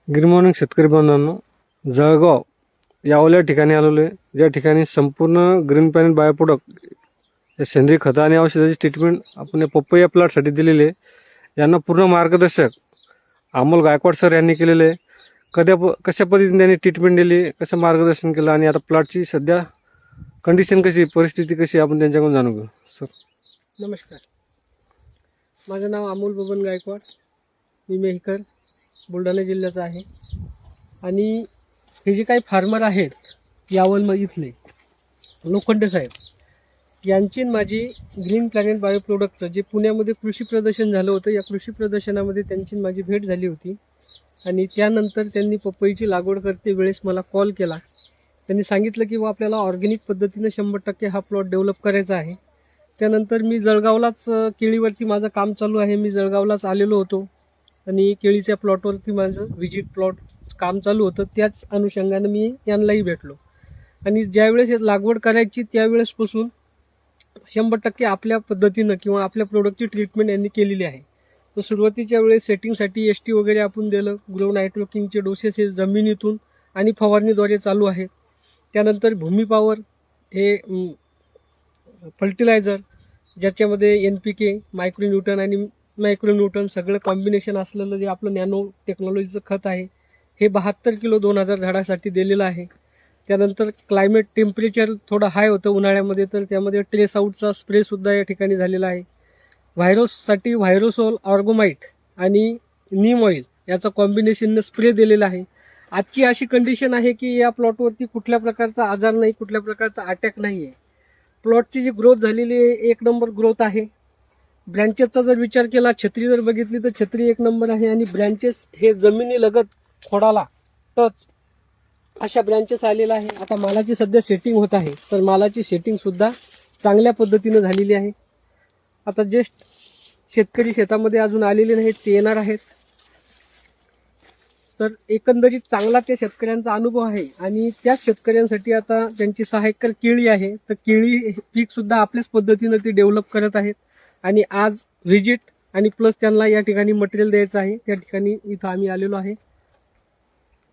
Good morning शेतकरी बांधवांनो, जळगाव यावल्या ठिकाणी आलेलो आहे. ज्या ठिकाणी संपूर्ण ग्रीन प्लॅनेट बायो प्रोडक्ट या सेंद्रिय खत आणि औषधाची ट्रीटमेंट आपण या पपई प्लॉटसाठी दिलेली आहे. यांना पूर्ण मार्गदर्शक अमोल गायकवाड सर यांनी केलेले आहे. कशा पद्धतीने त्यांनी ट्रीटमेंट दिली, कसं मार्गदर्शन केलं आणि आता प्लॉटची सध्या कंडिशन कशी, परिस्थिती कशी आपण त्यांच्याकडून जाणून घेऊ. सर नमस्कार, माझं नाव अमोल बबन गायकवाड. मी मेहकर बुलढाणा जिल्ह्याचा आहे. आणि हे जे काही फार्मर आहेत यावल इथले लोखंडे साहेब यांची माझी ग्रीन प्लॅनेट बायो प्रोडक्टचं जे पुण्यामध्ये कृषी प्रदर्शन झालं होतं, या कृषी प्रदर्शनामध्ये त्यांची माझी भेट झाली होती. आणि त्यानंतर त्यांनी पपईची लागवड करते वेळेस मला कॉल केला. त्यांनी सांगितलं की आपल्याला ऑर्गॅनिक पद्धतीने 100% हा प्लॉट डेव्हलप करायचा आहे. त्यानंतर मी जळगावलाच केळीवरती माझं काम चालू आहे. मी जळगावलाच आलेलो होतो आणि केळीच्या प्लॉटवरती माझं व्हिजिट प्लॉट काम चालू होतं. त्याच अनुषंगाने मी यांनाही भेटलो. आणि ज्यावेळेस लागवड करायची त्यावेळेसपासून 100% आपल्या पद्धतीनं किंवा आपल्या प्रोडक्टची ट्रीटमेंट यांनी केलेली आहे. तर सुरुवातीच्या वेळेस सेटिंगसाठी ST वगैरे आपण दिलं. ग्रो नायट्रोकिंगचे डोसेस हे जमिनीतून आणि फवारणीद्वारे चालू आहे. त्यानंतर भूमी पॉवर हे फर्टिलायझर, ज्याच्यामध्ये NPK, मायक्रोन्यूटन आणि मायक्रोन्यूटन सगळं कॉम्बिनेशन असलेलं जे आपलं नॅनो टेक्नॉलॉजीचं खत आहे, हे 72 किलो 2000 झाडासाठी दिलेलं आहे. त्यानंतर क्लायमेट टेम्परेचर थोडं हाय होतं उन्हाळ्यामध्ये, तर त्यामध्ये ट्रेस आउटचा स्प्रेसुद्धा या ठिकाणी झालेला आहे. व्हायरससाठी व्हायरोसोल, ऑर्गोमाइट आणि नीम ऑइल याचं कॉम्बिनेशननं स्प्रे दिलेला आहे. आजची अशी कंडिशन आहे की या प्लॉटवरती कुठल्या प्रकारचा आजार नाही, कुठल्या प्रकारचा अटॅक नाही आहे. प्लॉटची जी ग्रोथ झालेली आहे, 1 नंबर ग्रोथ आहे. ब्रँचेसचा जर विचार केला, छत्री जर बघितली तर छत्री 1 नंबर आहे. आणि ब्रँचेस हे जमिनी लगत खोडाला टच अशा ब्रँचेस आलेला आहे. आता मालाची सध्या सेटिंग होत आहे, तर मालाची सेटिंग सुद्धा चांगल्या पद्धतीने झालेली आहे. आता जस्ट शेतकरी शेतामध्ये अजून आलेले नाहीत, ते येणार आहेत. तर एकंदरीत चांगला त्या शेतकऱ्यांचा अनुभव आहे. आणि त्याच शेतकऱ्यांसाठी आता त्यांची 6 एकर केळी आहे, तर केळी पीक सुद्धा आपल्याच पद्धतीने ते डेव्हलप करत आहेत. आणि आज व्हिजिट आणि प्लस त्यांना या ठिकाणी मटेरियल द्यायचं आहे, त्या ठिकाणी इथं आम्ही आलेलो आहे.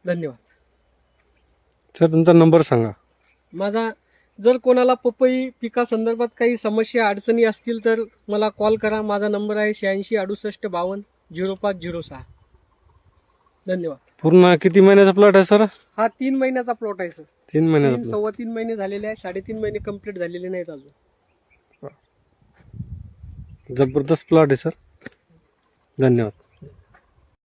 धन्यवाद. सर तुमचा नंबर सांगा. माझा जर कोणाला पपई पिकासंदर्भात काही समस्या अडचणी असतील तर मला कॉल करा. माझा नंबर आहे 86 68 52 0506. धन्यवाद. पूर्ण किती महिन्याचा प्लॉट आहे सर? हा 3 महिन्याचा प्लॉट आहे सर. 3 महिन्याचा. 3.25 महिने झालेले आहे. 3.5 महिने कंप्लीट झालेले नाहीत अजून. जबरदस्त प्लॉट आहे सर. धन्यवाद.